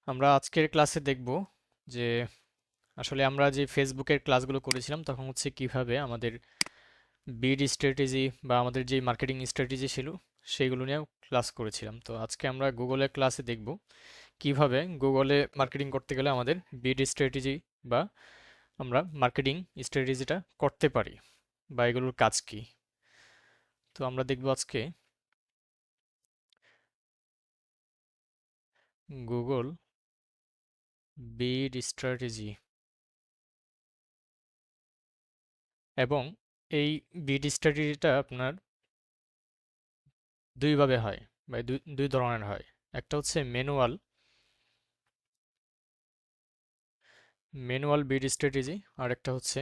আমরা আজকের ক্লাসে দেখব যে আসলে আমরা যে ফেসবুকের ক্লাসগুলো করেছিলাম তখন হচ্ছে কিভাবে আমাদের বিড স্ট্র্যাটেজি বা আমাদের যে মার্কেটিং স্ট্র্যাটেজি ছিল সেগুলো নিয়েও ক্লাস করেছিলাম। তো আজকে আমরা গুগলের ক্লাসে দেখব কিভাবে গুগলে মার্কেটিং করতে গেলে আমাদের বিড স্ট্র্যাটেজি বা আমরা মার্কেটিং স্ট্র্যাটেজিটা করতে পারি বা এগুলোর কাজ কি। তো আমরা দেখব আজকে গুগল বিড স্ট্র্যাটেজি এবং এই বিড স্ট্র্যাটেজিটা আপনার দুইভাবে হয় বা দুই দুই ধরনের হয়। একটা হচ্ছে ম্যানুয়াল বিড স্ট্র্যাটেজি আর একটা হচ্ছে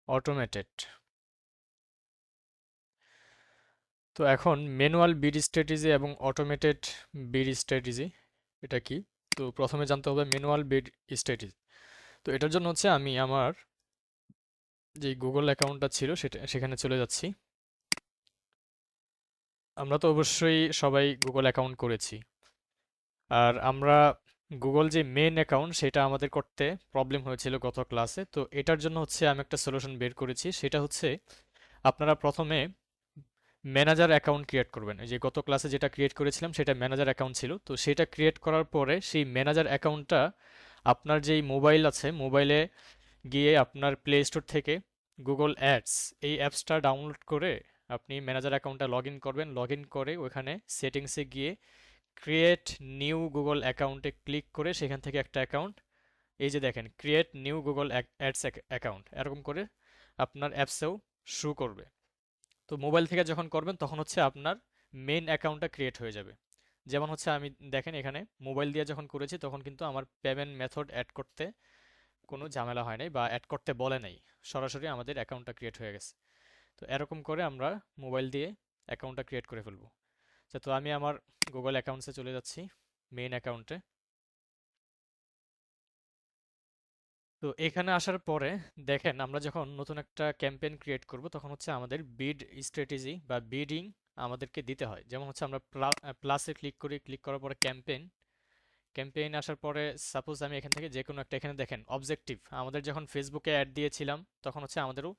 অটোমেটেড। তো এখন ম্যানুয়াল বিড স্ট্র্যাটেজি এবং অটোমেটেড বিড স্ট্র্যাটেজি এটা কি? তো প্রথমে জানতে হবে ম্যানুয়াল বিড স্ট্র্যাটেজি। তো এটার জন্য হচ্ছে আমি আমার যে গুগল অ্যাকাউন্টটা ছিল সেখানে চলে যাচ্ছি। আমরা তো অবশ্যই সবাই গুগল অ্যাকাউন্ট করেছি, আর আমরা গুগল যে মেন অ্যাকাউন্ট সেটা আমাদের করতে প্রবলেম হয়েছিল গত ক্লাসে। তো এটার জন্য হচ্ছে আমি একটা সলিউশন বের করেছি, সেটা হচ্ছে আপনারা প্রথমে ম্যানেজার অ্যাকাউন্ট ক্রিয়েট করবেন। এই যে গত ক্লাসে যেটা ক্রিয়েট করেছিলাম সেটা ম্যানেজার অ্যাকাউন্ট ছিল, তো সেটা ক্রিয়েট করার পরে সেই ম্যানেজার অ্যাকাউন্টটা আপনার যেই মোবাইল আছে মোবাইলে গিয়ে আপনার প্লে স্টোর থেকে গুগল অ্যাডস এই অ্যাপসটা ডাউনলোড করে আপনি ম্যানেজার অ্যাকাউন্টটা লগ ইন করবেন। লগ ইন করে ওখানে সেটিংসে গিয়ে ক্রিয়েট নিউ গুগল অ্যাকাউন্টে ক্লিক করে সেখান থেকে একটা অ্যাকাউন্ট, এই যে দেখেন create new Google ads account, এরকম করে আপনার অ্যাপসেও শো করবে। তো মোবাইল থেকে যখন করবেন তখন হচ্ছে আপনার মেইন অ্যাকাউন্টটা ক্রিয়েট হয়ে যাবে। যেমন হচ্ছে আমি দেখেন এখানে মোবাইল দিয়ে যখন করেছি তখন কিন্তু আমার পেমেন্ট মেথড অ্যাড করতে কোনো ঝামেলা হয় নাই বা অ্যাড করতে বলে নাই, সরাসরি আমাদের অ্যাকাউন্টটা ক্রিয়েট হয়ে গেছে। তো এরকম করে আমরা মোবাইল দিয়ে অ্যাকাউন্টটা ক্রিয়েট করে ফেলবো। তো আমি আমার গুগল অ্যাকাউন্টসে চলে যাচ্ছি, মেইন অ্যাকাউন্টে। তো এখানে আসার পরে দেখেন আমরা যখন নতুন একটা ক্যাম্পেইন ক্রিয়েট করব তখন হচ্ছে আমাদের বিড স্ট্র্যাটেজি বা বিডিং আমাদেরকে দিতে হয়। যেমন হচ্ছে আমরা প্লাসে ক্লিক করি, ক্লিক করার পরে ক্যাম্পেইন আসার পরে সাপোজ আমি এখান থেকে যে কোনো একটা, এখানে দেখেন অবজেক্টিভ, আমাদের যখন ফেসবুকে অ্যাড দিয়েছিলাম তখন হচ্ছে আমাদেরও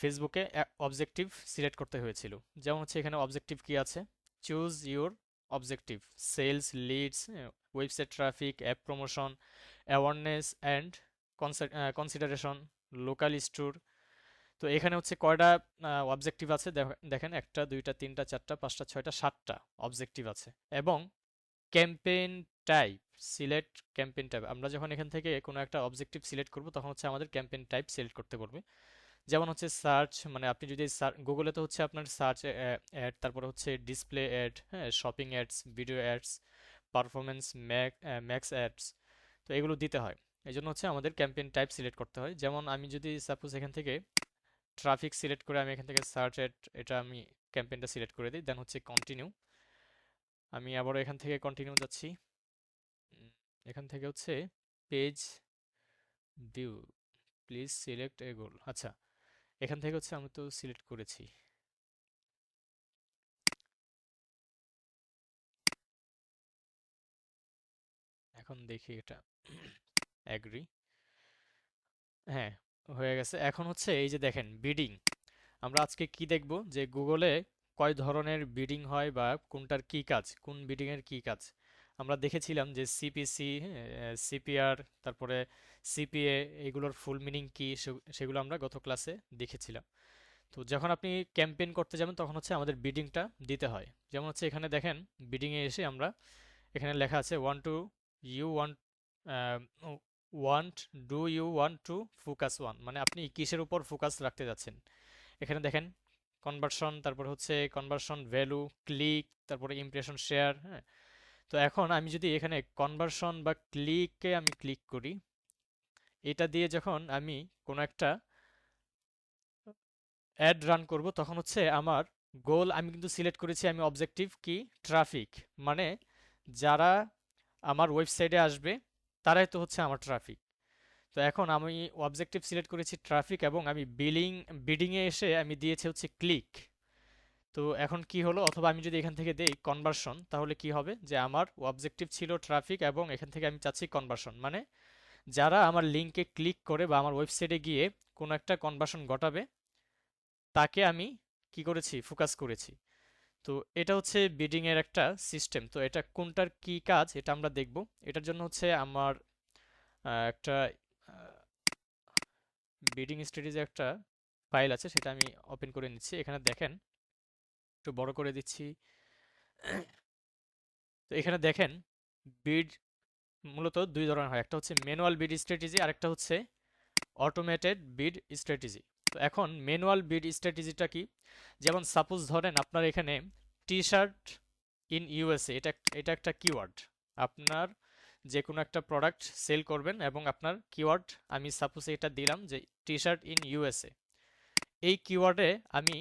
ফেসবুকে অবজেক্টিভ সিলেক্ট করতে হয়েছিল। যেমন হচ্ছে এখানে অবজেক্টিভ কি আছে, choose your objective, sales, leads, website traffic, app promotion, awareness and consideration, local store. তো এখানে হচ্ছে কয়টা অবজেক্টিভ আছে দেখেন, একটা দুইটা তিনটা চারটা পাঁচটা ছয়টা সাতটা অবজেক্টিভ আছে। এবং campaign type, select campaign type, আমরা যখন এখান থেকে কোনো একটা অবজেক্টিভ সিলেক্ট করব তখন হচ্ছে আমাদের ক্যাম্পেইন টাইপ সিলেক্ট করতে বলবে। যেমন হচ্ছে সার্চ, মানে আপনি যদি গুগলে তো হচ্ছে আপনার সার্চ অ্যাড, তারপরে হচ্ছে ডিসপ্লে অ্যাড, হ্যাঁ, shopping ads, video ads, performance, max ads, তো এগুলো দিতে হয়। এই জন্য হচ্ছে আমাদের ক্যাম্পেইন টাইপ সিলেক্ট করতে হয়। যেমন আমি যদি সাপোজ এখান থেকে ট্রাফিক সিলেক্ট করে আমি এখান থেকে সার্চ অ্যাড, এটা আমি ক্যাম্পেইনটা সিলেক্ট করে দিই, দেন হচ্ছে কন্টিনিউ। আমি আবারও এখান থেকে কন্টিনিউ যাচ্ছি। এখান থেকে হচ্ছে page view, please select a goal. আচ্ছা, এখান থেকে হচ্ছে আমি তো সিলেক্ট করেছি। এখন দেখি এটা অ্যাগ্রি, হ্যাঁ, হয়ে গেছে। এখন হচ্ছে এই যে দেখেন বিডিং, আমরা আজকে কি দেখব যে গুগলে কয় ধরনের বিডিং হয় বা কোনটার কি কাজ, কোন বিডিং এর কি কাজ। আমরা দেখেছিলাম যে সিপিসি, সিপিআর, তারপরে সিপিএ, এগুলোর ফুল মিনিং কি সেগুলো আমরা গত ক্লাসে দেখেছিলাম। তো যখন আপনি ক্যাম্পেইন করতে যাবেন তখন হচ্ছে আমাদের বিডিংটা দিতে হয়। যেমন হচ্ছে এখানে দেখেন বিডিং এ এসে আমরা, এখানে লেখা আছে you want want do you want to focus on, মানে আপনি কিসের উপর ফোকাস রাখতে যাচ্ছেন। এখানে দেখেন কনভার্সন, তারপর হচ্ছে কনভার্সন ভ্যালু, ক্লিক, তারপরে ইমপ্রেশন শেয়ার, হ্যাঁ। তো এখন আমি যদি এখানে কনভার্সন বা ক্লিকে আমি ক্লিক করি, এটা দিয়ে যখন আমি কোনো একটা অ্যাড রান করব তখন হচ্ছে আমার গোল, আমি কিন্তু সিলেক্ট করেছি আমি অবজেক্টিভ কি, ট্রাফিক, মানে যারা আমার ওয়েবসাইটে আসবে তারাই তো হচ্ছে আমার ট্রাফিক। তো এখন আমি অবজেক্টিভ সিলেক্ট করেছি ট্রাফিক এবং আমি বিডিংয়ে এসে আমি দিয়েছি হচ্ছে ক্লিক। তো এখন কি হলো, অথবা আমি যদি এখান থেকে দেই কনভার্সন, তাহলে কি হবে যে আমার অবজেক্টিভ ছিল ট্রাফিক এবং এখান থেকে আমি চাচ্ছি কনভার্সন, মানে যারা আমার লিঙ্কে ক্লিক করে বা আমার ওয়েবসাইটে গিয়ে কোনো একটা কনভার্সন ঘটাবে তাকে আমি কি করেছি, ফোকাস করেছি। তো এটা হচ্ছে বিডিং এর একটা সিস্টেম। তো এটা কোনটার কি কাজ এটা আমরা দেখব। এটার জন্য হচ্ছে আমার একটা বিডিং স্ট্র্যাটেজি একটা ফাইল আছে, সেটা আমি ওপেন করে নিচ্ছি। এখানে দেখেন, একটু বড় করে দিচ্ছি। তো এখানে দেখেন বিড মূলত দুই ধরনের হয়, একটা হচ্ছে ম্যানুয়াল বিড স্ট্র্যাটেজি আর একটা হচ্ছে অটোমেটেড বিড স্ট্র্যাটেজি। তো এখন ম্যানুয়াল বিড স্ট্র্যাটেজিটা কি, যেমন সাপোজ ধরেন আপনার এখানে টি শার্ট ইন ইউএসএ, এটা একটা কিওয়ার্ড। আপনার যে কোনো একটা প্রোডাক্ট সেল করবেন এবং আপনার কিওয়ার্ড, আমি সাপোজ এটা দিলাম যে টি শার্ট ইন ইউএসএ। এই কিওয়ার্ডে আমি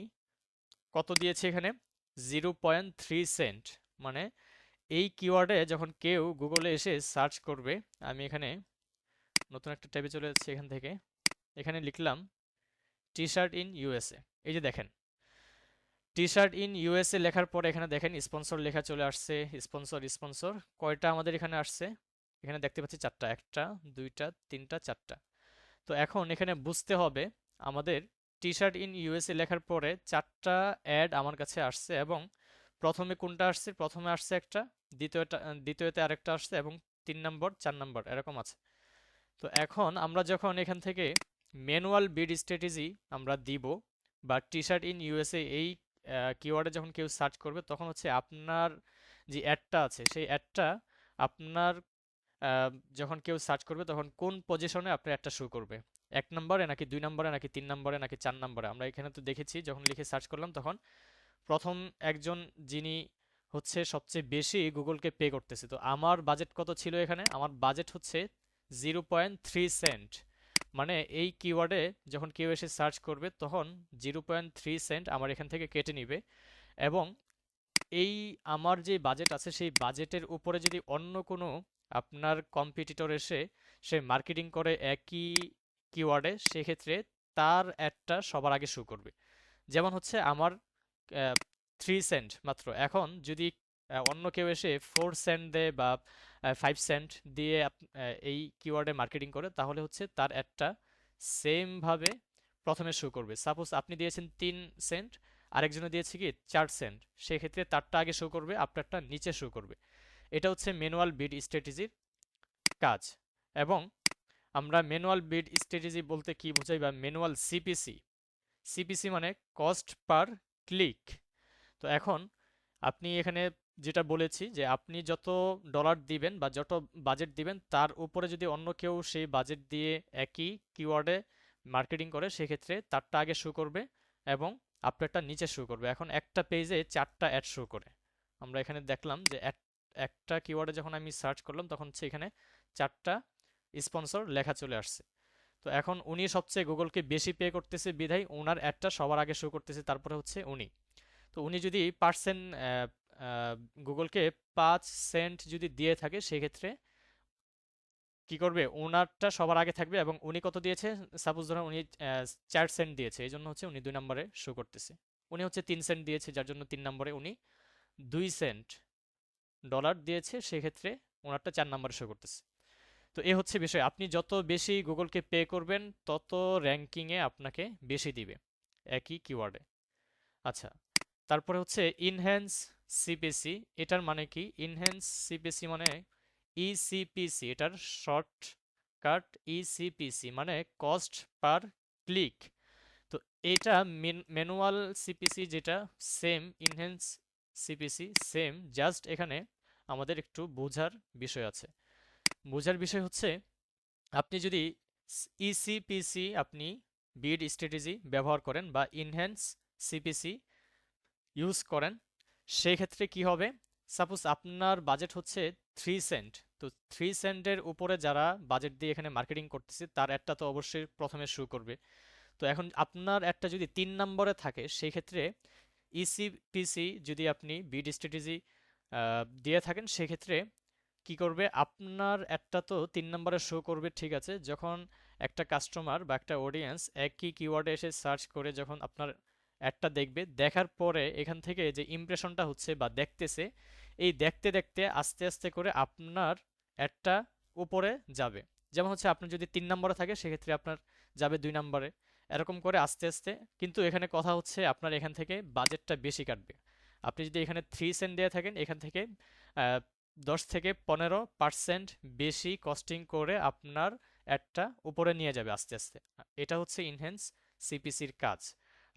কত দিয়েছি এখানে, 0.3 সেন্ট। মানে এই কিওয়ার্ডে যখন কেউ গুগলে এসে সার্চ করবে, আমি এখানে নতুন একটা ট্যাবে চলে যাচ্ছি, এখান থেকে এখানে লিখলাম টি শার্ট ইন ইউএসএ। এই যে দেখেন টি শার্ট ইন ইউএসএ লেখার পরে এখানে দেখেন স্পন্সর লেখা চলে আসছে। স্পন্সর স্পন্সর কয়টা আমাদের এখানে আসছে, এখানে দেখতে পাচ্ছি চারটা, একটা দুইটা তিনটা চারটা। তো এখন এখানে বুঝতে হবে আমাদের টি শার্ট ইন ইউএসএ লেখার পরে চারটা অ্যাড আমার কাছে আসছে, এবং প্রথমে কোনটা আসছে, প্রথমে আসছে একটা, দ্বিতীয়তে আরেকটা আসছে, এবং 3 নম্বর 4 নম্বর এরকম আছে। তো এখন আমরা যখন এখান থেকে ম্যানুয়াল বিড স্ট্র্যাটেজি আমরা দিব, বা টি শার্ট ইন ইউএসএ এই কিওয়ার্ডে যখন কেউ সার্চ করবে, তখন হচ্ছে আপনার যে অ্যাডটা আছে সেই অ্যাডটা আপনার আহ, যখন কেউ সার্চ করবে তখন কোন পজিশনে আপনার অ্যাডটা শো করবে, 1 নম্বরে নাকি 2 নম্বরে নাকি 3 নম্বরে নাকি 4 নম্বরে। আমরা এখানে তো দেখেছি যখন লিখে সার্চ করলাম তখন প্রথম একজন যিনি হচ্ছে সবচেয়ে বেশি গুগলকে পে করতেছে। তো আমার বাজেট কত ছিল এখানে, আমার বাজেট হচ্ছে 0.3 সেন্ট। মানে এই কিওয়ার্ডে যখন কেউ এসে সার্চ করবে তখন 0.3 সেন্ট আমার এখান থেকে কেটে নিবে। এবং এই আমার যে বাজেট আছে সেই বাজেটের উপরে যদি অন্য কোনো আপনার কম্পিটিটর এসে সে মার্কেটিং করে একই কিওয়ার্ডে, সেক্ষেত্রে তার অ্যাডটা সবার আগে শো করবে। যেমন হচ্ছে আমার 3 সেন্ট মাত্র, এখন যদি অন্য কেউ এসে 4 সেন্ট দেয় বা 5 সেন্ট দিয়ে এই কিওয়ার্ডে মার্কেটিং করে, তাহলে হচ্ছে তার অ্যাডটা সেমভাবে প্রথমে শো করবে। সাপোজ আপনি দিয়েছেন 3 সেন্ট, আরেকজনে দিয়েছে কি 4 সেন্ট, সেক্ষেত্রে তারটা আগে শো করবে, আপনারটা নিচে শো করবে। এটা হচ্ছে ম্যানুয়াল বিড স্ট্র্যাটেজির কাজ। এবং আমরা ম্যানুয়াল বিড স্ট্র্যাটেজি বলতে কি বোঝাই, বা ম্যানুয়াল সিপিসি, সিপিসি মানে কস্ট পার ক্লিক। তো এখন আপনি এখানে যেটা বলেছি যে আপনি যত ডলার দিবেন বা যত বাজেট দিবেন তার উপরে যদি অন্য কেউ সেই বাজেট দিয়ে একই কিওয়ার্ডে মার্কেটিং করে, সেক্ষেত্রে তারটা আগে শো করবে এবং আপনারটা নিচে শো করবে। এখন একটা পেজে চারটা অ্যাড শো করে, আমরা এখানে দেখলাম যে একটা কিওয়ার্ডে যখন আমি সার্চ করলাম তখন হচ্ছে এখানে চারটা স্পন্সর লেখা চলে আসছে। তো এখন উনি সবচেয়ে গুগলকে বেশি পে করতেছে বিধায় ওনার অ্যাডটা সবার আগে শো করতেছে, তারপরে হচ্ছে উনি। তো উনি যদি পার্সেন্ট গুগলকে 5 সেন্ট যদি দিয়ে থাকে, সেক্ষেত্রে কি করবে, ওনারটা সবার আগে থাকবে। এবং উনি কত দিয়েছে, সাপোজ ধরুন উনি 4 সেন্ট দিয়েছে, এই জন্য হচ্ছে উনি 2 নম্বরে শো করতেছে। উনি হচ্ছে 3 সেন্ট দিয়েছে, যার জন্য 3 নম্বরে। উনি 2 সেন্ট ডলার দিয়েছে, সেক্ষেত্রে ওনারটা 4 নম্বরে শো করতেছে। তো এ হচ্ছে বিষয়, আপনি যত বেশি গুগলকে পে করবেন তত র্যাঙ্কিংয়ে আপনাকে বেশি দিবে একই কিওয়ার্ডে। আচ্ছা, তারপরে হচ্ছে ইনহ্যান্স সিপিসি। এটার মানে কি, ইনহ্যান্স সিপিসি মানে ইসিপিসি, এটার শর্টকাট ইসিপিসি মানে কস্ট পার ক্লিক। তো এটা ম্যানুয়াল সিপিসি যেটা same, enhance CPC same, just এখানে আমাদের একটু বোঝার বিষয় আছে। বোঝার বিষয় হচ্ছে আপনি যদি ইসিপিসি আপনি বিড স্ট্র্যাটেজি ব্যবহার করেন বা ইনহ্যান্স সিপিসি ইউজ করেন, সেই ক্ষেত্রে কি হবে, সাপোজ আপনার বাজেট হচ্ছে 3 সেন্ট। তো 3 সেন্টের উপরে যারা বাজেট দিয়ে এখানে মার্কেটিং করতেছে তার একটা তো অবশ্যই প্রথমে শুরু করবে। তো এখন আপনার একটা যদি 3 নম্বরে থাকে, সেই ক্ষেত্রে ইসিপিসি যদি আপনি বিড স্ট্র্যাটেজি দিয়ে থাকেন, সেক্ষেত্রে কি করবে, আপনার একটা তো 3 নম্বরে শো করবে, ঠিক আছে। যখন একটা কাস্টমার বা একটা অডিয়েন্স একই কিওয়ার্ডে এসে সার্চ করে যখন আপনার অ্যাডটা দেখবে, দেখার পরে এখান থেকে যে ইমপ্রেশনটা হচ্ছে বা দেখতেছে, এই দেখতে দেখতে আস্তে আস্তে করে আপনার অ্যাডটা উপরে যাবে। যেমন হচ্ছে আপনার যদি 3 নম্বরে থাকে সেক্ষেত্রে আপনার যাবে 2 নম্বরে, এরকম করে আস্তে আস্তে। কিন্তু এখানে কথা হচ্ছে আপনার এখান থেকে বাজেটটা বেশি কাটবে। আপনি যদি এখানে 3 সেন্ট দিয়ে থাকেন, এখান থেকে 10 থেকে 15% বেশি কস্টিং করে আপনার অ্যাডটা উপরে নিয়ে যাবে আস্তে আস্তে। এটা হচ্ছে ইনহ্যান্স সিপিসির কাজ।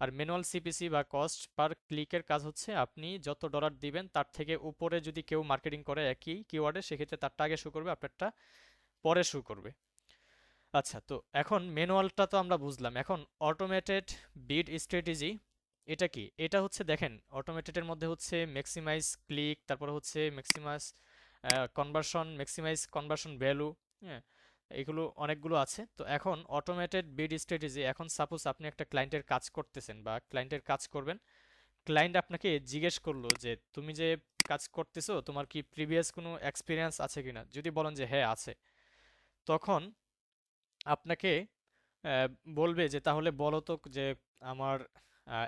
আর ম্যানুয়াল সিপিসি বা কস্ট পার ক্লিকের কাজ হচ্ছে আপনি যত ডলার দিবেন তার থেকে উপরে যদি কেউ মার্কেটিং করে একই কিওয়ার্ডে, সেক্ষেত্রে তারটা আগে শো করবে, আপনারটা পরে শো করবে। আচ্ছা, তো এখন ম্যানুয়ালটা তো আমরা বুঝলাম। এখন অটোমেটেড বিড স্ট্র্যাটেজি এটা কি? এটা হচ্ছে দেখেন, অটোমেটেডের মধ্যে হচ্ছে ম্যাক্সিমাইজ ক্লিক, তারপরে হচ্ছে maximise conversion, maximise conversion value, হ্যাঁ, এগুলো অনেকগুলো আছে। তো এখন অটোমেটেড বিড স্ট্র্যাটেজি, এখন সাপোজ আপনি একটা ক্লায়েন্টের কাজ করতেছেন বা ক্লায়েন্টের কাজ করবেন। ক্লায়েন্ট আপনাকে জিজ্ঞেস করলো যে তুমি যে কাজ করতেছো তোমার কি প্রিভিয়াস কোনো এক্সপিরিয়েন্স আছে কিনা। যদি বলেন যে হ্যাঁ আছে, তখন আপনাকে আহ, বলবে যে তাহলে বলো তো যে আমার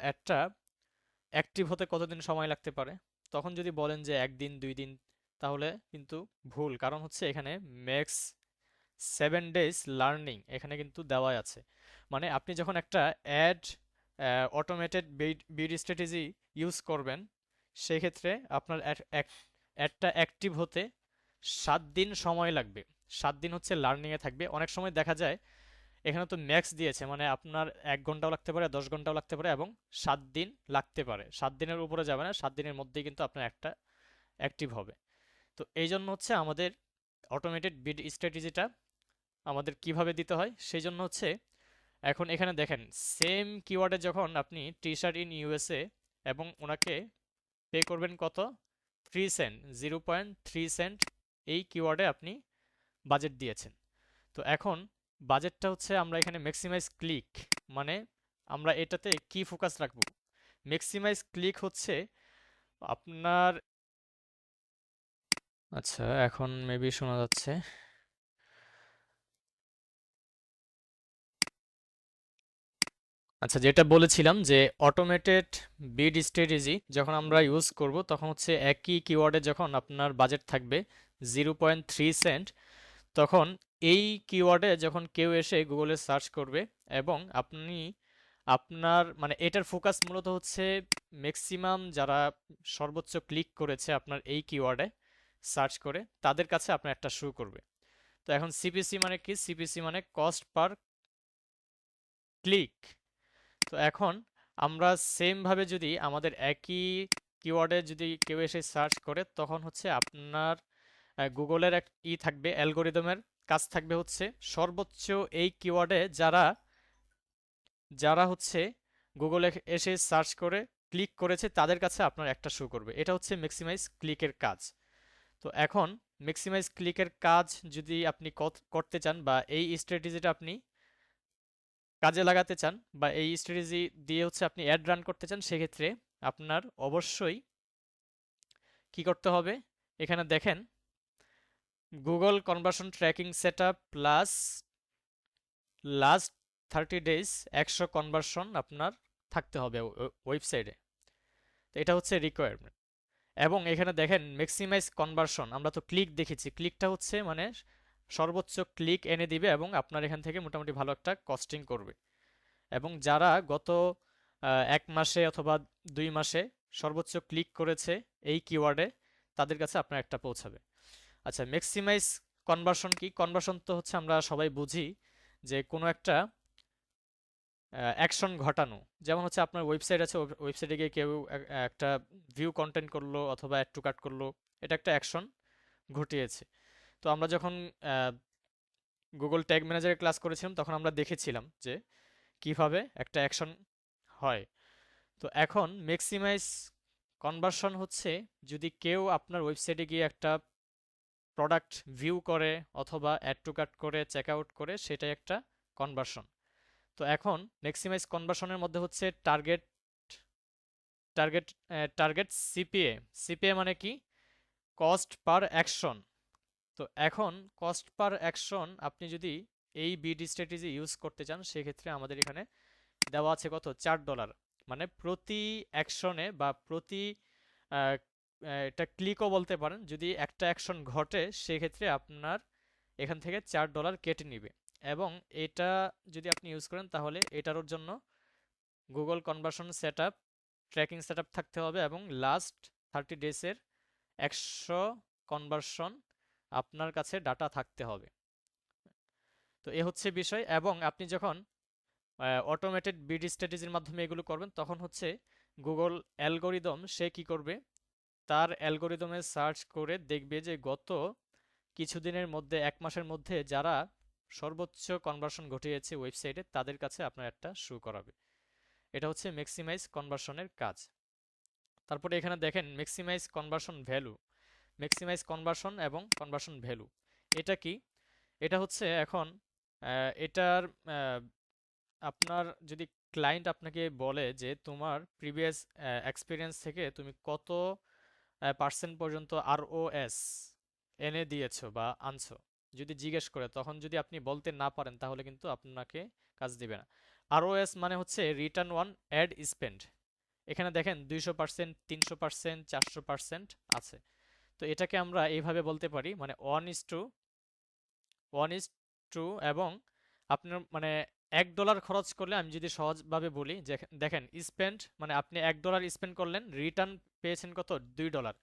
অ্যাডটা অ্যাক্টিভ হতে কতদিন সময় লাগতে পারে। তখন যদি বলেন যে 1 দিন 2 দিন, তাহলে কিন্তু ভুল, কারণ হচ্ছে এখানে ম্যাক্স 7 ডেজ লার্নিং এখানে কিন্তু দেওয়াই আছে। মানে আপনি যখন একটা ad automated bid strategy use করবেন, সেক্ষেত্রে আপনার অ্যাডটা অ্যাক্টিভ হতে 7 দিন সময় লাগবে। 7 দিন হচ্ছে লার্নিংয়ে থাকবে। অনেক সময় দেখা যায় এখানে তো ম্যাক্স দিয়েছে, মানে আপনার 1 ঘন্টাও লাগতে পারে, 10 ঘন্টাও লাগতে পারে, এবং 7 দিন লাগতে পারে। 7 দিনের উপরে যাবে না, 7 দিনের মধ্যেই কিন্তু আপনার একটা অ্যাক্টিভ হবে। তো এই জন্য হচ্ছে আমাদের অটোমেটেড বিড স্ট্র্যাটেজিটা আমাদের কিভাবে দিতে হয়, সেই জন্য হচ্ছে এখন এখানে দেখেন, সেম কিওয়ার্ডে যখন আপনি টি শার্ট ইন ইউএসএ এবং ওনাকে পে করবেন কত, 3 সেন্ট, 0.3 সেন্ট, এই কিওয়ার্ডে আপনি বাজেট দিয়েছেন। তো এখন বাজেটটা হচ্ছে আমরা এখানে ম্যাক্সিমাইজ ক্লিক, মানে আমরা এটাতে কি ফোকাস রাখবো। ম্যাক্সিমাইজ ক্লিক হচ্ছে আপনার, আচ্ছা এখন মেবি শোনা যাচ্ছে। আচ্ছা, যেটা বলেছিলাম যে অটোমেটেড বিড স্ট্র্যাটেজি যখন আমরা ইউজ করব, তখন হচ্ছে একই কিওয়ার্ডে যখন আপনার বাজেট থাকবে 0.3 সেন্ট, তখন এই কিওয়ার্ডে যখন কেউ এসে গুগলে সার্চ করবে এবং আপনি আপনার মানে এটার ফোকাস মূলত হচ্ছে ম্যাক্সিমাম যারা সর্বোচ্চ ক্লিক করেছে আপনার এই কিওয়ার্ডে সার্চ করে, তাদের কাছে আপনার একটা শো করবে। তো এখন সিপিসি মানে কি? সিপিসি মানে কস্ট পার ক্লিক। তো এখন আমরা সেম ভাবে যদি আমাদের একই কিওয়ার্ডে যদি কেউ এসে সার্চ করে, তখন হচ্ছে আপনার গুগলের এক থাকবে, অ্যালগোরিদমের কাজ থাকবে হচ্ছে সর্বোচ্চ এই কিওয়ার্ডে যারা যারা হচ্ছে গুগলে এসে সার্চ করে ক্লিক করেছে তাদের কাছে আপনার একটা শো করবে। এটা হচ্ছে ম্যাক্সিমাইজ ক্লিকের কাজ। তো এখন ম্যাক্সিমাইজ ক্লিকের কাজ যদি আপনি করতে চান বা এই স্ট্র্যাটেজিটা আপনি কাজে লাগাতে চান বা এই স্ট্র্যাটেজি দিয়ে হচ্ছে আপনি অ্যাড রান করতে চান, সেক্ষেত্রে আপনার অবশ্যই কি করতে হবে, এখানে দেখেন Google conversion tracking setup plus last 30 days 100 conversion আপনার থাকতে হবে ওয়েবসাইটে। তো এটা হচ্ছে রিকোয়ারমেন্ট। এবং এখানে দেখেন ম্যাক্সিমাইজ কনভার্সন, আমরা তো ক্লিক দেখেছি, ক্লিকটা হচ্ছে মানে সর্বোচ্চ ক্লিক এনে দিবে এবং আপনার এখান থেকে মোটামুটি ভালো একটা কস্টিং করবে। এবং যারা গত 1 মাসে অথবা 2 মাসে সর্বোচ্চ ক্লিক করেছে এই কিওয়ার্ডে, তাদের কাছে আপনার একটা পৌঁছাবে। আচ্ছা, ম্যাক্সিমাইজ কনভার্সন কি? কনভার্সন তো হচ্ছে আমরা সবাই বুঝি যে কোনো একটা অ্যাকশন ঘটানো। যেমন হচ্ছে আপনার ওয়েবসাইট আছে, ওয়েবসাইটে গিয়ে কেউ একটা ভিউ কন্টেন্ট করলো অথবা অ্যাড টু কার্ট করলো, এটা একটা অ্যাকশন ঘটিয়েছে। তো আমরা যখন গুগল ট্যাগ ম্যানেজারের ক্লাস করেছিলাম, তখন আমরা দেখেছিলাম যে কিভাবে একটা অ্যাকশন হয়। তো এখন ম্যাক্সিমাইজ কনভার্সন হচ্ছে যদি কেউ আপনার ওয়েবসাইটে গিয়ে একটা প্রোডাক্ট ভিউ করে অথবা অ্যাড টু কার্ট করে চেক আউট করে, সেটাই একটা কনভার্সন। তো এখন ম্যাক্সিমাইজ কনভার্সনের মধ্যে হচ্ছে target target target CPA. CPA মানে কি? Cost per action. তো এখন কস্ট পার অ্যাকশন আপনি যদি এই বিড স্ট্র্যাটেজি ইউজ করতে চান, সেক্ষেত্রে আমাদের এখানে দেওয়া আছে কত, $4। মানে প্রতি অ্যাকশনে বা প্রতি আহ, এটা ক্লিকও বলতে পারেন, যদি একটা অ্যাকশন ঘটে সেক্ষেত্রে আপনার এখান থেকে $4 কেটে নিবে। এবং এটা যদি আপনি ইউজ করেন তাহলে এটার জন্য Google conversion setup tracking setup থাকতে হবে এবং লাস্ট 30 ডেজের 100 কনভার্সন আপনার কাছে ডাটা থাকতে হবে। তো এ হচ্ছে বিষয়। এবং আপনি যখন অটোমেটেড বিড স্ট্র্যাটেজির মাধ্যমে এগুলো করবেন তখন হচ্ছে গুগল অ্যালগোরিদম সে কি করবে, তার অ্যালগোরিদমে সার্চ করে দেখবে যে গত কিছুদিনের মধ্যে, 1 মাসের মধ্যে যারা সর্বোচ্চ কনভার্সন ঘটিয়েছে ওয়েবসাইটে তাদের কাছে আপনার একটা শো করাবে। এটা হচ্ছে ম্যাক্সিমাইজ কনভার্সনের কাজ। তারপরে এখানে দেখেন maximise conversion value, maximise conversion এবং কনভার্সন ভ্যালু এটা কি? এটা হচ্ছে এখন এটার আপনার যদি ক্লায়েন্ট আপনাকে বলে যে তোমার প্রিভিয়াস এক্সপিরিয়েন্স থেকে তুমি কত পার্সেন্ট পর্যন্ত আরওএস এনে দিয়েছো বা আনছো, যদি জিজ্ঞেস করে তখন যদি আপনি বলতে না পারেন তাহলে কিন্তু আপনাকে কাজ দিবে না। আরওএস মানে হচ্ছে রিটার্ন ওয়ান অ্যাড স্পেন্ড। এখানে দেখেন 200%, 300%, 400% আছে। তো এটাকে আমরা এইভাবে বলতে পারি, মানে 1:1 এবং আপনার মানে $1 খরচ করলে, আমি যদি সহজভাবে বলি যে দেখেন স্পেন্ড মানে আপনি $1 স্পেন্ড করলেন, রিটার্ন পেয়েছেন কত, $2।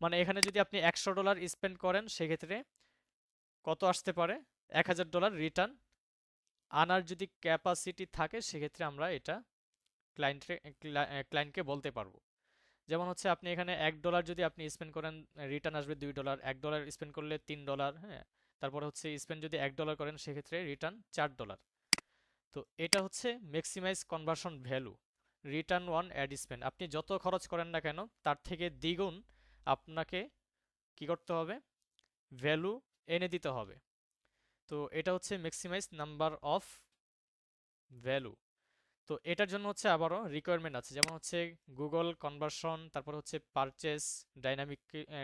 মানে এখানে যদি আপনি $100 স্পেন্ড করেন সেক্ষেত্রে কত আসতে পারে, $1000 রিটার্ন আনার যদি ক্যাপাসিটি থাকে সেক্ষেত্রে আমরা এটা ক্লায়েন্টকে বলতে পারবো। যেমন হচ্ছে আপনি এখানে $1 যদি আপনি স্পেন্ড করেন রিটার্ন আসবে $2, $1 স্পেন্ড করলে $3, হ্যাঁ। তারপরে হচ্ছে স্পেন্ড যদি $1 করেন সেক্ষেত্রে রিটার্ন $4। তো এটা হচ্ছে maximise conversion value, return on ad spend. আপনি যত খরচ করেন না কেন তার থেকে দ্বিগুণ আপনাকে কি করতে হবে, ভ্যালু এনে দিতে হবে। তো এটা হচ্ছে ম্যাক্সিমাইজ নাম্বার অফ ভ্যালু। তো এটার জন্য হচ্ছে আবারও রিকোয়ারমেন্ট আছে, যেমন হচ্ছে গুগল কনভার্সন, তারপর হচ্ছে পারচেস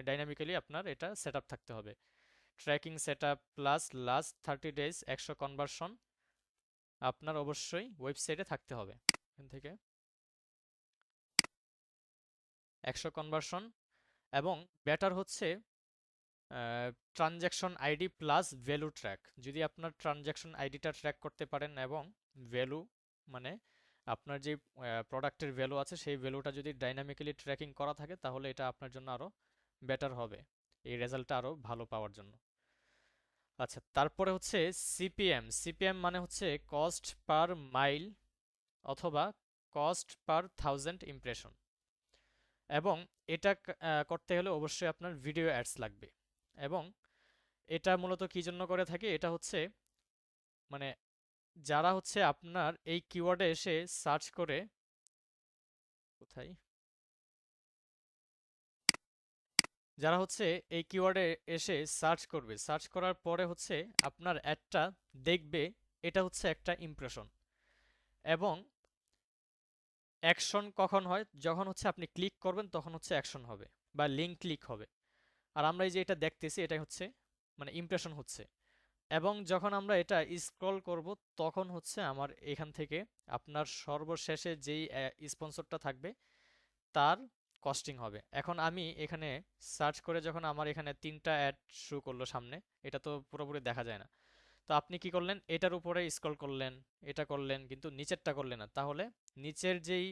ডাইনামিক্যালি আপনার এটা সেট আপ থাকতে হবে। Tracking set up plus last 30 days 100 conversion আপনার অবশ্যই ওয়েবসাইটে থাকতে হবে। এখান থেকে 100 কনভার্সন এবং বেটার হচ্ছে transaction ID plus value track. যদি আপনার ট্রানজ্যাকশন আইডিটা ট্র্যাক করতে পারেন এবং ভ্যালু মানে আপনার যে প্রোডাক্টের ভ্যালু আছে সেই ভ্যালুটা যদি ডাইনামিক্যালি ট্র্যাকিং করা থাকে তাহলে এটা আপনার জন্য আরও বেটার হবে, এই রেজাল্টটা আরও ভালো পাওয়ার জন্য। আচ্ছা, তারপরে হচ্ছে সিপিএম। সিপিএম মানে হচ্ছে কস্ট পার মাইল অথবা কস্ট পার 1000 ইমপ্রেশন। এবং এটা করতে হলে অবশ্যই আপনার ভিডিও অ্যাডস লাগবে। এবং এটা মূলত কি জন্য করে থাকে, এটা হচ্ছে মানে যারা হচ্ছে আপনার এই কিওয়ার্ডে এসে সার্চ করে, কোথায়, যারা হচ্ছে এই কিওয়ার্ডে এসে সার্চ করবে, সার্চ করার পরে হচ্ছে আপনার অ্যাডটা দেখবে, এটা হচ্ছে একটা ইমপ্রেশন। এবং অ্যাকশন কখন হয়, যখন হচ্ছে আপনি ক্লিক করবেন তখন হচ্ছে অ্যাকশন হবে বা লিঙ্ক ক্লিক হবে। আর আমরা এই যে এটা দেখতেছি এটা হচ্ছে মানে ইমপ্রেশন হচ্ছে। এবং যখন আমরা এটা স্ক্রল করব তখন হচ্ছে আমার এখান থেকে আপনার সর্বশেষে যেই স্পন্সরটা থাকবে তার কস্টিং হবে। এখন আমি এখানে সার্চ করে যখন আমার এখানে 3টা অ্যাড শো করলো সামনে, এটা তো পুরোপুরি দেখা যায় না। তো আপনি কি করলেন, এটার উপরে স্ক্রল করলেন, এটা করলেন কিন্তু নিচেরটা করলেন না, তাহলে নিচের যেই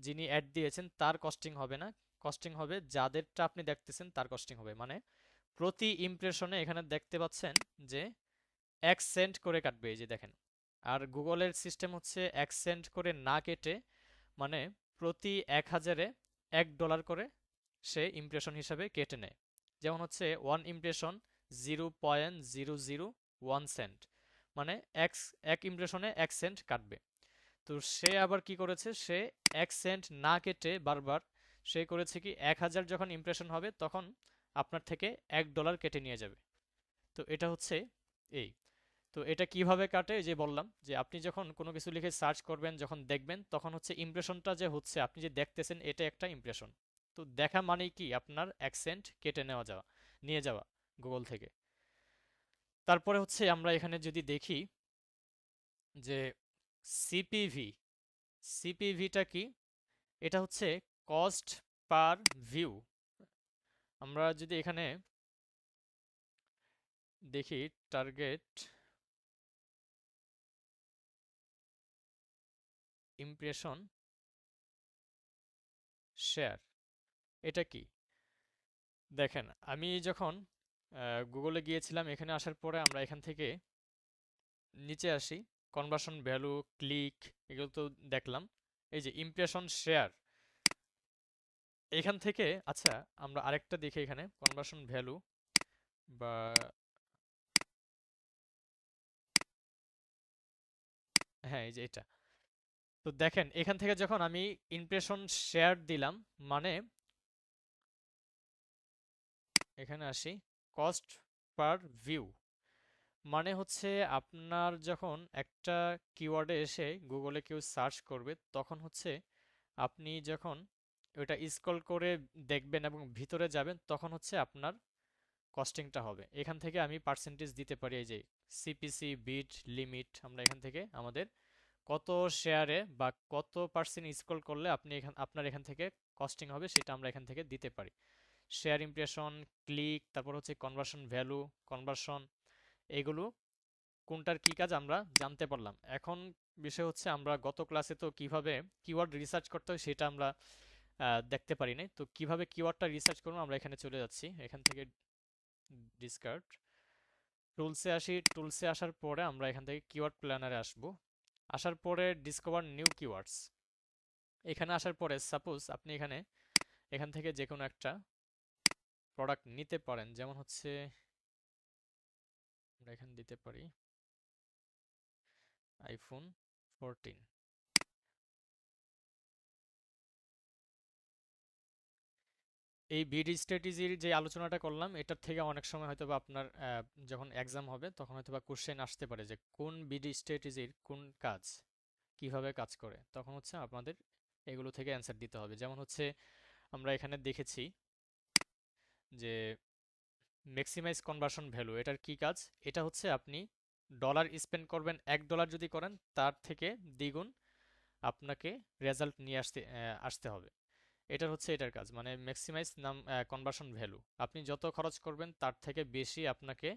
যিনি অ্যাড দিয়েছেন তার কস্টিং হবে না, কস্টিং হবে যাদেরটা আপনি দেখতেছেন তার কস্টিং হবে। মানে প্রতি ইমপ্রেশনে এখানে দেখতে পাচ্ছেন যে 1 সেন্ট করে কাটবে, এই যে দেখেন। আর গুগলের সিস্টেম হচ্ছে 1 সেন্ট করে না কেটে মানে প্রতি 1000-এ $1 করে সে ইমপ্রেশন হিসাবে কেটে নেয়। যেমন হচ্ছে 1 ইমপ্রেশন 0.001 সেন্ট, মানে এক এক ইমপ্রেশনে 1 সেন্ট কাটবে। তো সে আবার কি করেছে, সে 1 সেন্ট না কেটে বারবার সে করেছে কি 1000 যখন ইমপ্রেশন হবে তখন আপনার থেকে $1 কেটে নিয়ে যাবে। তো এটা হচ্ছে এই। তো এটা কিভাবে কাটে, এই যে বললাম যে আপনি যখন কোনো কিছু লিখে সার্চ করবেন, যখন দেখবেন তখন হচ্ছে ইমপ্রেশনটা যে হচ্ছে আপনি যে দেখতেছেন এটা একটা ইমপ্রেশন। তো দেখা মানেই কি আপনার 1 সেন্ট কেটে নিয়ে যাওয়া গুগল থেকে। তারপরে হচ্ছে আমরা এখানে যদি দেখি যে সিপিভি, সিপিভিটা কি? এটা হচ্ছে কস্ট পার ভিউ। আমরা যদি এখানে দেখি টার্গেট ইমপ্রেশন শেয়ার, এটা কি? দেখেন আমি যখন গুগলে গিয়েছিলাম, এখানে আসার পরে আমরা এখান থেকে নিচে আসি, কনভার্সন ভ্যালু, ক্লিক, এগুলো তো দেখলাম। এই যে ইমপ্রেশন শেয়ার, এখান থেকে আচ্ছা আমরা আরেকটা দেখি, এখানে কনভার্সন ভ্যালু বা হ্যাঁ এই যে এটা। তো দেখেন এখান থেকে যখন আমি ইমপ্রেশন শেয়ার দিলাম, মানে এখানে আসি, কস্ট পার ভিউ, মানে হচ্ছে আপনার যখন একটা কিওয়ার্ডে এসে গুগলে কেউ সার্চ করবে, তখন হচ্ছে আপনি যখন ওটা স্ক্রল করে দেখবেন এবং ভিতরে যাবেন, তখন হচ্ছে আপনার কস্টিংটা হবে। এখান থেকে আমি পার্সেন্টেজ দিতে পারি, এই যে সিপিসি, বিট, লিমিট, আমরা এখান থেকে আমাদের কত শেয়ারে বা কত পার্সেন্ট স্ক্রল করলে আপনি আপনার এখান থেকে কস্টিং হবে, সেটা আমরা এখান থেকে দিতে পারি। শেয়ার ইমপ্রেশন, ক্লিক, তারপর হচ্ছে কনভার্সন ভ্যালু, কনভার্সন, এগুলো কোনটার কি কাজ আমরা জানতে পারলাম। এখন বিষয় হচ্ছে আমরা গত ক্লাসে তো কিভাবে কিওয়ার্ড রিসার্চ করতে হয় সেটা আমরা দেখতে পারি নাই। তো কিভাবে কিওয়ার্ডটা রিসার্চ করবো, আমরা এখানে চলে যাচ্ছি, এখান থেকে ডিসকার্ড, টুলসে আসি, টুলসে আসার পরে আমরা এখান থেকে কিওয়ার্ড প্ল্যানারে আসব। আসার পরে ডিসকভার নিউ কিওয়ার্ডস, এখানে আসার পরে সাপোজ আপনি এখানে এখান থেকে যে কোনো একটা প্রোডাক্ট নিতে পারেন, যেমন হচ্ছে আমরা এখানে দিতে পারি আইফোন 14। এই বিডি স্ট্র্যাটেজির যে আলোচনাটা করলাম, এটার থেকে অনেক সময় হয়তো বা আপনার যখন এক্সাম হবে তখন হয়তো বা কোশ্চেন আসতে পারে যে কোন বিডি স্ট্র্যাটেজির কোন কাজ, কিভাবে কাজ করে, তখন হচ্ছে আপনাদের এগুলো থেকে অ্যান্সার দিতে হবে। যেমন হচ্ছে আমরা এখানে দেখেছি যে ম্যাক্সিমাইজ কনভার্সন ভ্যালু, এটার কি কাজ? এটা হচ্ছে আপনি ডলার স্পেন্ড করবেন, $1 যদি করেন তার থেকে দ্বিগুণ আপনাকে রেজাল্ট নিয়ে আসতে হবে। এটার হচ্ছে এটার কাজ, মানে ম্যাক্সিমাইজ নাম কনভার্সন ভ্যালু, আপনি যত খরচ করবেন তার থেকে বেশি আপনাকে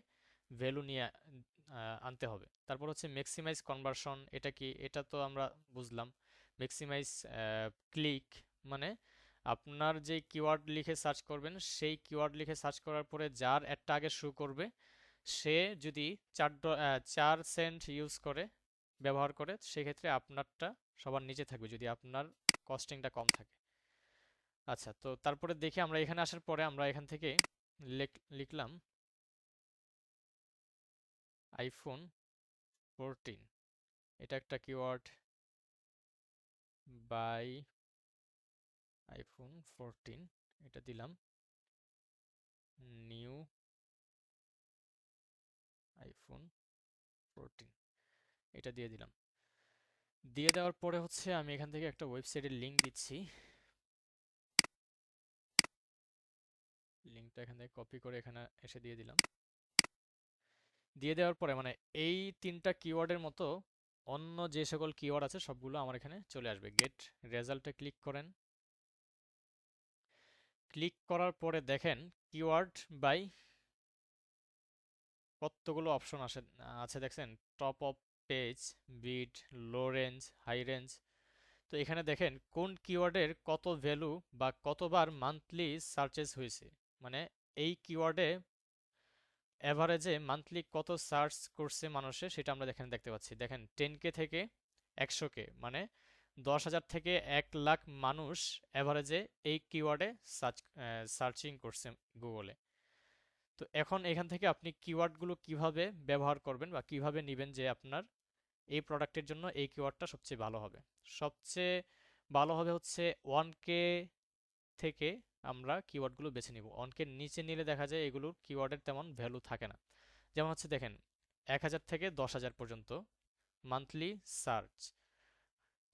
ভ্যালু নিয়ে আনতে হবে। তারপর হচ্ছে ম্যাক্সিমাইজ কনভার্সন, এটা কি? এটা তো আমরা বুঝলাম। ম্যাক্সিমাইজ ক্লিক, মানে আপনার যে কিওয়ার্ড লিখে সার্চ করবেন, সেই কিওয়ার্ড লিখে সার্চ করার পরে যার একটা আগে শো করবে, সে যদি 4 সেন্ট ইউজ করে, ব্যবহার করে, সেক্ষেত্রে আপনারটা সবার নিচে থাকবে যদি আপনার কস্টিংটা কম থাকে। আচ্ছা, তো তারপরে দেখি আমরা এখানে আসার পরে আমরা এখান থেকে লিখলাম আইফোন 14, এটা একটা কিওয়ার্ড, বাই আইফোন 14, এটা দিলাম, নিউ আইফোন 14, এটা দিয়ে দিলাম। দিয়ে দেওয়ার পরে হচ্ছে আমি এখান থেকে একটা ওয়েবসাইটের লিঙ্ক দিচ্ছি, লিঙ্কটা এখান থেকে কপি করে এখানে এসে দিয়ে দিলাম। দিয়ে দেওয়ার পরে মানে এই তিনটা কিওয়ার্ডের মতো অন্য যে সকল কিওয়ার্ড আছে সবগুলো আমার এখানে চলে আসবে। গেট রেজাল্টে ক্লিক করেন, ক্লিক করার পরে দেখেন কিওয়ার্ড বাই কতগুলো অপশন আছে দেখছেন, top of page, bid, low range, high range. তো এখানে দেখেন কোন কিওয়ার্ডের কত ভ্যালু বা কতবার মান্থলি সার্চেস হয়েছে, মানে এই কিওয়ার্ডে এভারেজে মান্থলি কত সার্চ করছে মানুষে, সেটা আমরা এখানে দেখতে পাচ্ছি। দেখেন 10K থেকে 100K, মানে 10,000 থেকে 1 লাখ মানুষ এভারেজে এই কিওয়ার্ডে সার্চিং করছে গুগলে। তো এখন এখান থেকে আপনি কিওয়ার্ডগুলো কিভাবে ব্যবহার করবেন বা কিভাবে নেবেন যে আপনার এই প্রোডাক্টের জন্য এই কিওয়ার্ডটা সবচেয়ে ভালো হবে। সবচেয়ে ভালো হবে হচ্ছে 1K থেকে আমরা কিওয়ার্ডগুলো বেছে নিব। 1K নিচে নিলে দেখা যায় এগুলোর কিওয়ার্ডের তেমন ভ্যালু থাকে না। যেমন হচ্ছে দেখেন 1,000 থেকে 10,000 পর্যন্ত মান্থলি সার্চ।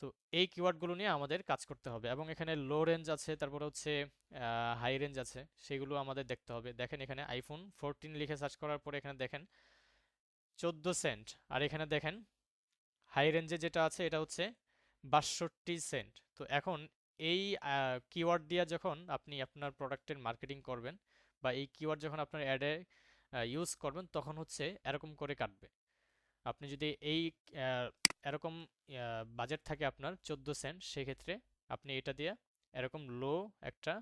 তো এই কিওয়ার্ডগুলো নিয়ে আমাদের কাজ করতে হবে, এবং এখানে লো রেঞ্জ আছে, তারপরে হচ্ছে হাই রেঞ্জ আছে, সেগুলো আমাদের দেখতে হবে। দেখেন এখানে আইফোন 14 লিখে সার্চ করার পরে এখানে দেখেন 14 সেন্ট, আর এখানে দেখেন হাই রেঞ্জে যেটা আছে এটা হচ্ছে 62 সেন্ট। তো এখন এই কিওয়ার্ড দিয়ে যখন আপনি আপনার প্রোডাক্টের মার্কেটিং করবেন বা এই কিওয়ার্ড যখন আপনার অ্যাডে ইউজ করবেন তখন হচ্ছে এরকম করে কাটবে। আপনি যদি এই আহ, এরকম বাজেট থাকে আপনার 14 সেন্ট, সেক্ষেত্রে আপনি এটা দিয়ে এরকম লো একটা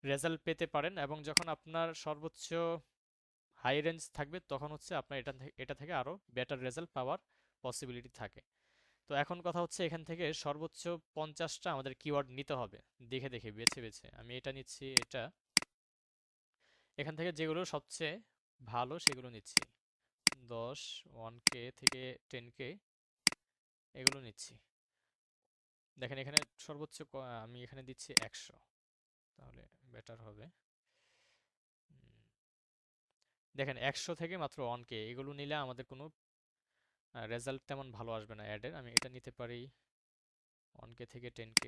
রেজাল্ট পেতে পারেন, এবং যখন আপনার সর্বোচ্চ হাই রেঞ্জ থাকবে তখন হচ্ছে আপনার এটা থেকে আরও বেটার রেজাল্ট পাওয়ার পসিবিলিটি থাকে। তো এখন কথা হচ্ছে এখান থেকে সর্বোচ্চ 50টা আমাদের কিওয়ার্ড নিতে হবে, দেখে দেখে বেছে বেছে। আমি এটা নিচ্ছি, এটা এখান থেকে যেগুলো সবচেয়ে ভালো সেগুলো নিচ্ছি। 10, 1K থেকে 10K এগুলো নিচ্ছি। দেখেন এখানে সর্বোচ্চ আমি এখানে দিচ্ছি 100, তাহলে বেটার হবে। উম, দেখেন 100 থেকে মাত্র 1K এগুলো নিলে আমাদের কোনো রেজাল্ট তেমন ভালো আসবে না অ্যাডের। আমি এটা নিতে পারি 1K থেকে 10K।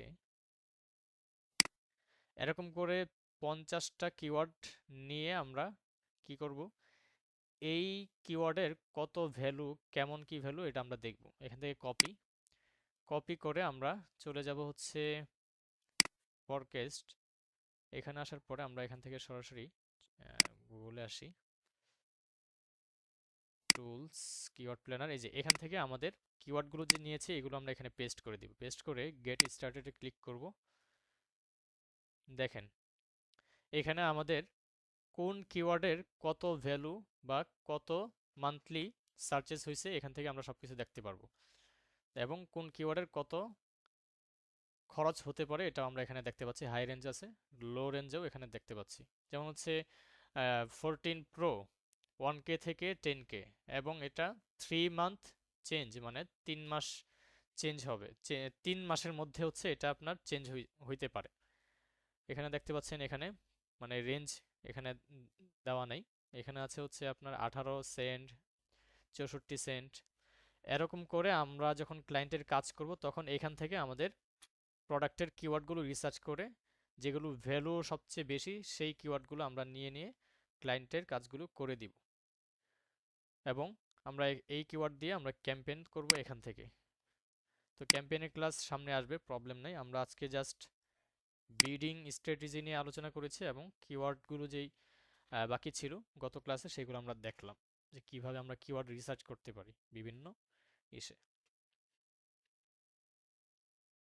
এরকম করে 50টা কিওয়ার্ড নিয়ে আমরা কি করব, এই কিওয়ার্ডের কত ভ্যালু, কেমন কি ভ্যালু, এটা আমরা দেখব। এখান থেকে কপি কপি করে আমরা চলে যাব হচ্ছে ফরকাস্ট। এখানে আসার পরে আমরা এখান থেকে সরাসরি গুগলে আসি, টুলস, কিওয়ার্ড প্ল্যানার। এই যে এখান থেকে আমাদের কিওয়ার্ডগুলো যে নিয়েছি এগুলো আমরা এখানে পেস্ট করে দিব। পেস্ট করে গেট স্টার্টেডে ক্লিক করব। দেখেন এখানে আমাদের কোন কিওয়ার্ডের কত ভ্যালু বা কত মান্থলি সার্চেস হয়েছে এখান থেকে আমরা সবকিছু দেখতে পারবো, এবং কোন কিওয়ার্ডের কত খরচ হতে পারে এটাও আমরা এখানে দেখতে পাচ্ছি। হাই রেঞ্জ আছে, লো রেঞ্জেও এখানে দেখতে পাচ্ছি। যেমন হচ্ছে 14 প্রো 1K থেকে 10K, এবং এটা 3 মান্থ চেঞ্জ, মানে 3 মাস চেঞ্জ হবে। 3 মাসের মধ্যে হচ্ছে এটা আপনার চেঞ্জ হইতে পারে। এখানে দেখতে পাচ্ছেন, এখানে মানে রেঞ্জ এখানে দেওয়া নেই। এখানে আছে হচ্ছে আপনার 18 সেন্ট, 64 সেন্ট। এরকম করে আমরা যখন ক্লায়েন্টের কাজ করব তখন এখান থেকে আমাদের প্রোডাক্টের কিওয়ার্ডগুলো রিসার্চ করে যেগুলো ভ্যালু সবচেয়ে বেশি সেই কিওয়ার্ডগুলো আমরা নিয়ে নিয়ে ক্লায়েন্টের কাজগুলো করে দিব, এবং আমরা এই কিওয়ার্ড দিয়ে আমরা ক্যাম্পেইন করব এখান থেকে। তো ক্যাম্পেইনের ক্লাস সামনে আসবে, প্রবলেম নেই। আমরা আজকে জাস্ট বিডিং স্ট্র্যাটেজি নিয়ে আলোচনা করেছি, এবং কিওয়ার্ডগুলো যেই বাকি ছিল গত ক্লাসে সেগুলো আমরা দেখলাম যে কিভাবে আমরা কিওয়ার্ড রিসার্চ করতে পারি বিভিন্ন ইসে।